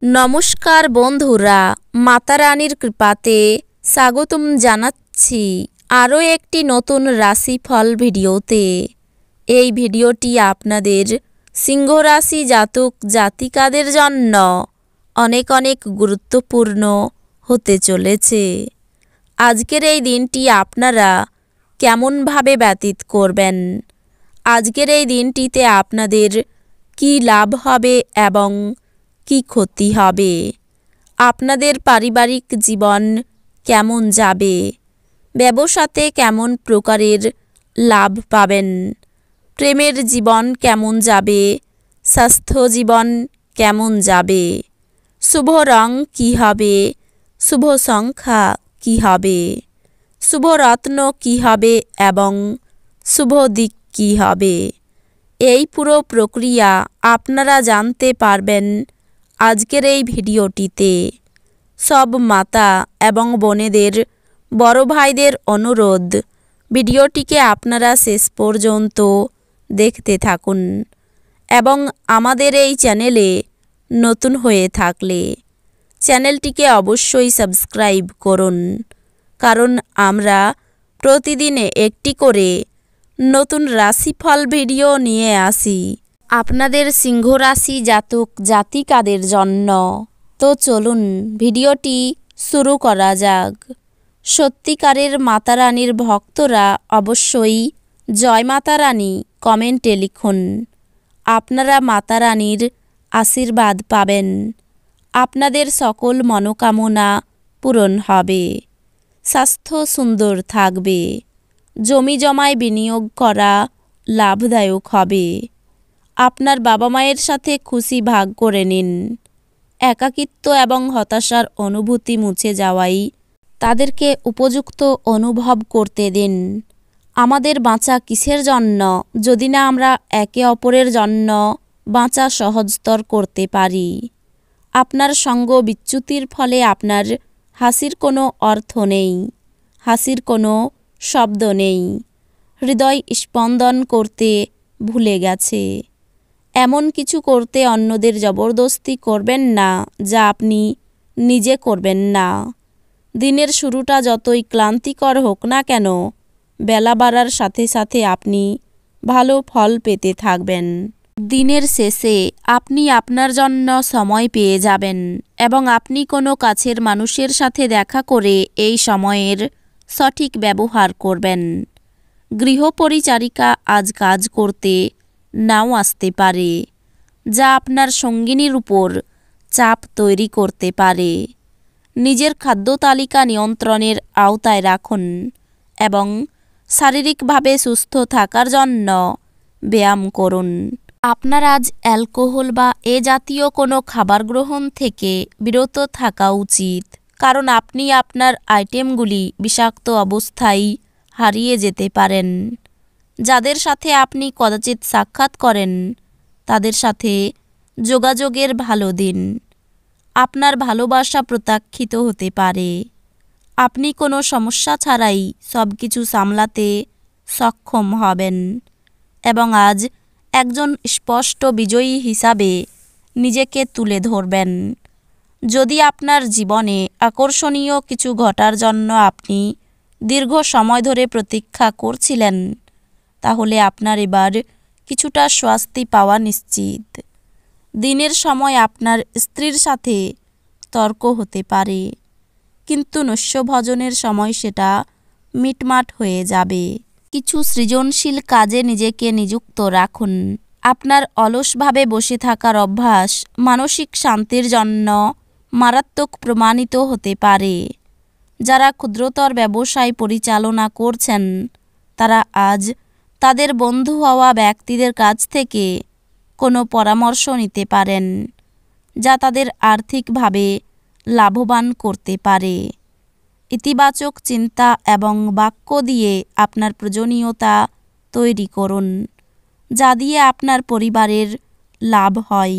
নমস্কার বন্ধুরা, মাতা রানীর কৃপাতে স্বাগতম জানাচ্ছি আরও একটি নতুন রাশিফল ভিডিওতে। এই ভিডিওটি আপনাদের সিংহ রাশি জাতক জাতিকাদের জন্য অনেক অনেক গুরুত্বপূর্ণ হতে চলেছে। আজকের এই দিনটি আপনারা কেমনভাবে ব্যতীত করবেন, আজকের এই দিনটিতে আপনাদের কী লাভ হবে এবং কি ক্ষতি হবে, আপনাদের পারিবারিক জীবন কেমন যাবে, ব্যবসাতে কেমন প্রকারের লাভ পাবেন, প্রেমের জীবন কেমন যাবে, স্বাস্থ্য জীবন কেমন যাবে, শুভ রং কী হবে, শুভ সংখ্যা কী হবে, শুভ রত্ন কী হবে এবং শুভ দিক কী হবে, এই পুরো প্রক্রিয়া আপনারা জানতে পারবেন আজকের এই ভিডিওটিতে। সব মাতা এবং বোনেদের, বড় ভাইদের অনুরোধ, ভিডিওটিকে আপনারা শেষ পর্যন্ত দেখতে থাকুন এবং আমাদের এই চ্যানেলে নতুন হয়ে থাকলে চ্যানেলটিকে অবশ্যই সাবস্ক্রাইব করুন, কারণ আমরা প্রতিদিনে একটি করে নতুন রাশিফল ভিডিও নিয়ে আসি আপনাদের সিংহ রাশি জাতক জাতিকাদের জন্য। তো চলুন ভিডিওটি শুরু করা যাক। সত্যিকারের মাতা রানীর ভক্তরা অবশ্যই জয় মাতা রানী কমেন্টে লিখুন। আপনারা মাতা রানীর আশীর্বাদ পাবেন, আপনাদের সকল মনোকামনা পূরণ হবে, স্বাস্থ্য সুন্দর থাকবে, জমি জমায় বিনিয়োগ করা লাভদায়ক হবে, আপনার বাবা মায়ের সাথে খুশি ভাগ করে নিন, একাকিত্ব এবং হতাশার অনুভূতি মুছে যাওয়াই তাদেরকে উপযুক্ত অনুভব করতে দিন। আমাদের বাঁচা কিসের জন্য যদি না আমরা একে অপরের জন্য বাঁচা সহজতর করতে পারি। আপনার সঙ্গ বিচ্যুতির ফলে আপনার হাসির কোনো অর্থ নেই, হাসির কোনো শব্দ নেই, হৃদয় স্পন্দন করতে ভুলে গেছে। এমন কিছু করতে অন্যদের জবরদস্তি করবেন না যা আপনি নিজে করবেন না। দিনের শুরুটা যতই ক্লান্তিকর হোক না কেন, বেলা বাড়ার সাথে সাথে আপনি ভালো ফল পেতে থাকবেন। দিনের শেষে আপনি আপনার জন্য সময় পেয়ে যাবেন এবং আপনি কোনো কাছের মানুষের সাথে দেখা করে এই সময়ের সঠিক ব্যবহার করবেন। গৃহপরিচারিকা আজ কাজ করতে নাও আসতে পারে, যা আপনার সঙ্গিনীর উপর চাপ তৈরি করতে পারে। নিজের খাদ্য তালিকা নিয়ন্ত্রণের আওতায় রাখুন এবং শারীরিকভাবে সুস্থ থাকার জন্য ব্যায়াম করুন। আপনার আজ অ্যালকোহল বা এ জাতীয় কোনো খাবার গ্রহণ থেকে বিরত থাকা উচিত, কারণ আপনি আপনার আইটেমগুলি বিষাক্ত অবস্থায় হারিয়ে যেতে পারেন। যাদের সাথে আপনি কদাচিৎ সাক্ষাৎ করেন তাদের সাথে যোগাযোগের ভালো দিন। আপনার ভালোবাসা প্রত্যাখ্যিত হতে পারে। আপনি কোনো সমস্যা ছাড়াই সব কিছু সামলাতে সক্ষম হবেন এবং আজ একজন স্পষ্ট বিজয়ী হিসাবে নিজেকে তুলে ধরবেন। যদি আপনার জীবনে আকর্ষণীয় কিছু ঘটার জন্য আপনি দীর্ঘ সময় ধরে প্রতীক্ষা করছিলেন, তাহলে আপনার এবার কিছুটা স্বস্তি পাওয়া নিশ্চিত। দিনের সময় আপনার স্ত্রীর সাথে তর্ক হতে পারে, কিন্তু নৈশভোজনের সময় সেটা মিটমাট হয়ে যাবে। কিছু সৃজনশীল কাজে নিজেকে নিযুক্ত রাখুন। আপনার অলসভাবে বসে থাকার অভ্যাস মানসিক শান্তির জন্য মারাত্মক প্রমাণিত হতে পারে। যারা ক্ষুদ্রতর ব্যবসায় পরিচালনা করছেন তারা আজ তাদের বন্ধু হওয়া ব্যক্তিদের কাছ থেকে কোনো পরামর্শ নিতে পারেন, যা তাদের আর্থিকভাবে লাভবান করতে পারে। ইতিবাচক চিন্তা এবং বাক্য দিয়ে আপনার প্রয়োজনীয়তা তৈরি করুন, যা দিয়ে আপনার পরিবারের লাভ হয়।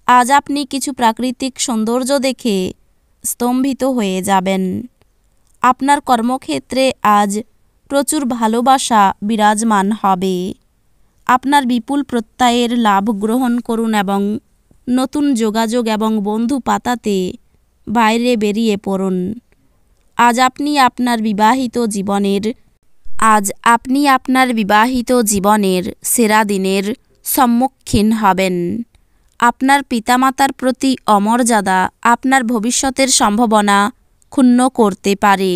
আজ আপনি কিছু প্রাকৃতিক সৌন্দর্য দেখে স্তম্ভিত হয়ে যাবেন। আপনার কর্মক্ষেত্রে আজ প্রচুর ভালোবাসা বিরাজমান হবে। আপনার বিপুল প্রত্যয়ের লাভ গ্রহণ করুন এবং নতুন যোগাযোগ এবং বন্ধু পাতাতে বাইরে বেরিয়ে পড়ুন। আজ আপনি আপনার বিবাহিত জীবনের সেরা দিনের সম্মুখীন হবেন। আপনার পিতামাতার প্রতি অমর্যাদা আপনার ভবিষ্যতের সম্ভাবনা ক্ষুণ্ণ করতে পারে।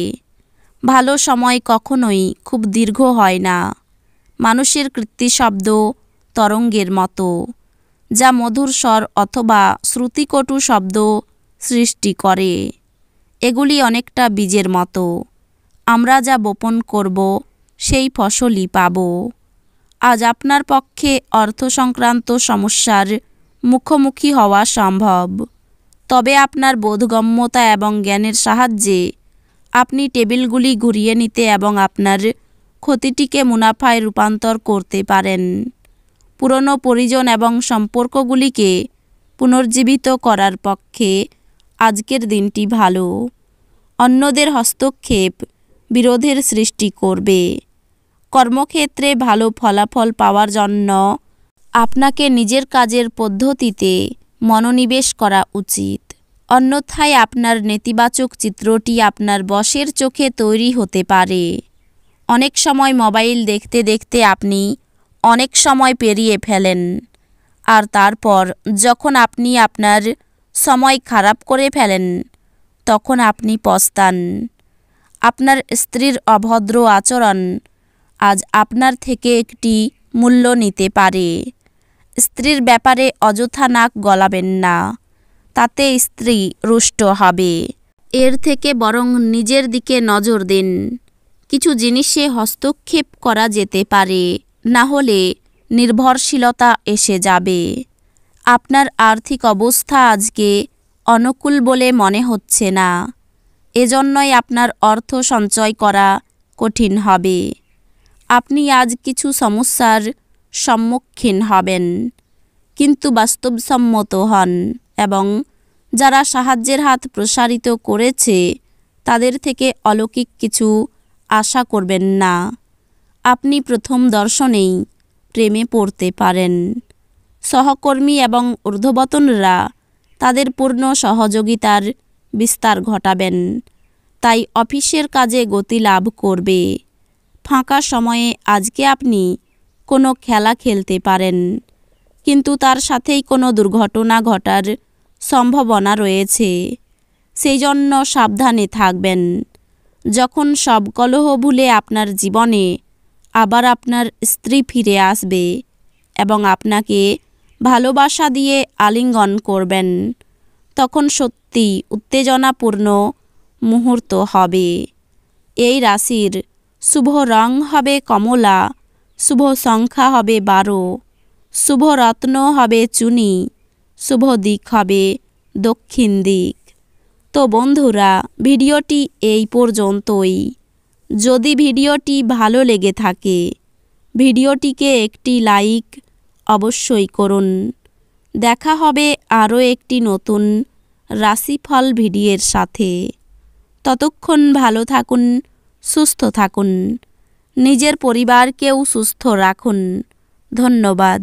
ভালো সময় কখনোই খুব দীর্ঘ হয় না। মানুষের কীর্তিশব্দ তরঙ্গের মতো, যা মধুর স্বর অথবা শ্রুতিকটু শব্দ সৃষ্টি করে। এগুলি অনেকটা বীজের মতো। আমরা যা বপন করব সেই ফসলই পাব। আজ আপনার পক্ষে অর্থ সংক্রান্ত সমস্যার মুখোমুখি হওয়া সম্ভব, তবে আপনার বোধগম্যতা এবং জ্ঞানের সাহায্যে আপনি টেবিলগুলি ঘুরিয়ে নিতে এবং আপনার ক্ষতিটিকে মুনাফায় রূপান্তর করতে পারেন। পুরনো পরিজন এবং সম্পর্কগুলিকে পুনর্জীবিত করার পক্ষে আজকের দিনটি ভালো। অন্যদের হস্তক্ষেপ বিরোধের সৃষ্টি করবে। কর্মক্ষেত্রে ভালো ফলাফল পাওয়ার জন্য আপনাকে নিজের কাজের পদ্ধতিতে মনোনিবেশ করা উচিত। অন্যথায় আপনার নেতিবাচক চিত্রটি আপনার বসের চোখে তৈরি হতে পারে। অনেক সময় মোবাইল দেখতে দেখতে আপনি অনেক সময় পেরিয়ে ফেলেন, আর তারপর যখন আপনি আপনার সময় খারাপ করে ফেলেন তখন আপনি পস্তান। আপনার স্ত্রীর অভদ্র আচরণ আজ আপনার থেকে একটি মূল্য নিতে পারে। স্ত্রীর ব্যাপারে অযথা নাক গলাবেন না, তাতে স্ত্রী রুষ্ট হবে। এর থেকে বরং নিজের দিকে নজর দিন। কিছু জিনিসে হস্তক্ষেপ করা যেতে পারে, না হলে নির্ভরশীলতা এসে যাবে। আপনার আর্থিক অবস্থা আজকে অনুকূল বলে মনে হচ্ছে না, এজন্যই আপনার অর্থ সঞ্চয় করা কঠিন হবে। আপনি আজ কিছু সমস্যার সম্মুখীন হবেন, কিন্তু বাস্তবসম্মত হন এবং যারা সাহায্যের হাত প্রসারিত করেছে তাদের থেকে অলৌকিক কিছু আশা করবেন না। আপনি প্রথম দর্শনেই প্রেমে পড়তে পারেন। সহকর্মী এবং ঊর্ধ্বতনরা তাদের পূর্ণ সহযোগিতার বিস্তার ঘটাবেন, তাই অফিসের কাজে গতি লাভ করবে। ফাঁকা সময়ে আজকে আপনি কোনো খেলা খেলতে পারেন, কিন্তু তার সাথেই কোনো দুর্ঘটনা ঘটার সম্ভাবনা রয়েছে, সেই জন্য সাবধানে থাকবেন। যখন সব কলহ ভুলে আপনার জীবনে আবার আপনার স্ত্রী ফিরে আসবে এবং আপনাকে ভালোবাসা দিয়ে আলিঙ্গন করবেন, তখন সত্যি উত্তেজনাপূর্ণ মুহূর্ত হবে। এই রাশির শুভ রং হবে কমলা, শুভ সংখ্যা হবে 12, শুভ রত্ন হবে চুনি, শুভ দিক হবে দক্ষিণ দিক। তো বন্ধুরা, ভিডিওটি এই পর্যন্তই। যদি ভিডিওটি ভালো লেগে থাকে ভিডিওটিকে একটি লাইক অবশ্যই করুন। দেখা হবে আরও একটি নতুন রাশিফল ভিডিওর সাথে। ততক্ষণ ভালো থাকুন, সুস্থ থাকুন, নিজের পরিবারকেও সুস্থ রাখুন। ধন্যবাদ।